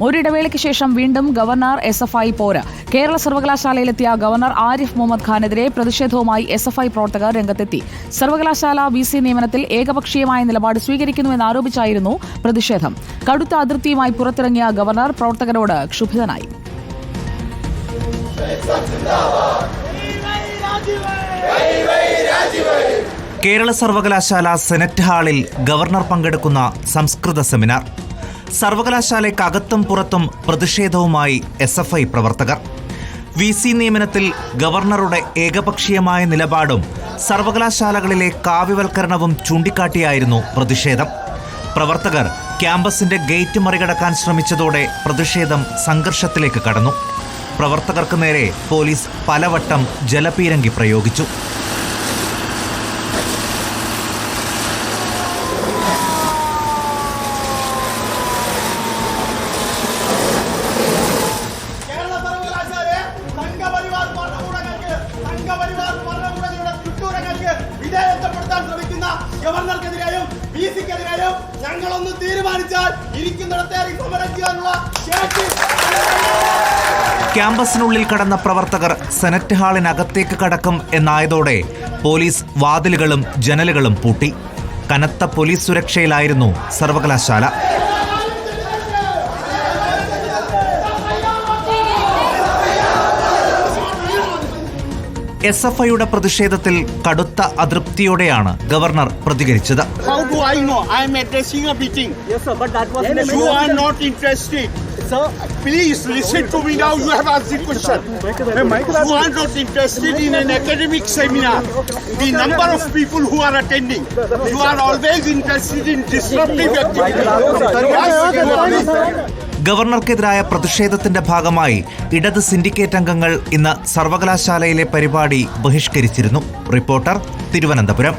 ഒരിടവേളയ്ക്ക് ശേഷം വീണ്ടും ഗവർണർ SFI പോര്. കേരള സർവകലാശാലയിലെത്തിയ ഗവർണർ ആരിഫ് മുഹമ്മദ് ഖാനെതിരെ പ്രതിഷേധവുമായി SFI പ്രവർത്തകർ രംഗത്തെത്തി. സർവകലാശാല VC നിയമനത്തിൽ ഏകപക്ഷീയമായ നിലപാട് സ്വീകരിക്കുന്നുവെന്നാരോപിച്ചായിരുന്നു പ്രതിഷേധം. കടുത്ത അതിർത്തിയുമായി പുറത്തിറങ്ങിയ ഗവർണർ പ്രവർത്തകരോട് ക്ഷുഭിതനായി. കേരള സർവകലാശാല സെനറ്റ് ഹാളിൽ ഗവർണർ പങ്കെടുക്കുന്ന സംസ്കൃത സെമിനാർ. സർവകലാശാലയ്ക്കകത്തും പുറത്തും പ്രതിഷേധവുമായി SFI പ്രവർത്തകർ. VC നിയമനത്തിൽ ഗവർണറുടെ ഏകപക്ഷീയമായ നിലപാടും സർവകലാശാലകളിലെ കാവ്യവൽക്കരണവും ചൂണ്ടിക്കാട്ടിയായിരുന്നു പ്രതിഷേധം. പ്രവർത്തകർ ക്യാമ്പസിന്റെ ഗേറ്റ് മറികടക്കാൻ ശ്രമിച്ചതോടെ പ്രതിഷേധം സംഘർഷത്തിലേക്ക് കടന്നു. പ്രവർത്തകർക്ക് നേരെ പോലീസ് പലവട്ടം ജലപീരങ്കി പ്രയോഗിച്ചു. ഗവർണർക്കെതിരെയും VC-ക്കെതിരെയും ഞങ്ങളൊന്ന് തീരുമാനിച്ചാൽ ഇരിക്കുന്നിടത്തേക്ക് സമരം ചെയ്യാനുള്ള ശേഷി. ക്യാമ്പസിനുള്ളിൽ കടന്ന പ്രവർത്തകർ സെനറ്റ് ഹാളിനകത്തേക്ക് കടക്കും എന്നായതോടെ പോലീസ് വാതിലുകളും ജനലുകളും പൂട്ടി. കനത്ത പോലീസ് സുരക്ഷയിലായിരുന്നു സർവകലാശാല. SFIയുടെ പ്രതിഷേധത്തിൽ കടുത്ത അതൃപ്തിയോടെയാണ് ഗവർണർ പ്രതികരിച്ചത്. Please listen to me now. You have asked the question. You are not interested in an academic seminar. The number of people who are attending. You are always interested in disruptive activities. ഗവർണർക്കെതിരായ പ്രതിഷേധത്തിന്റെ ഭാഗമായി ഇടത് syndicate അംഗങ്ങൾ ഇന്ന് സർവകലാശാലയിലെ പരിപാടി ബഹിഷ്കരിച്ചിരുന്നു. Reporter, Thiruvananthapuram.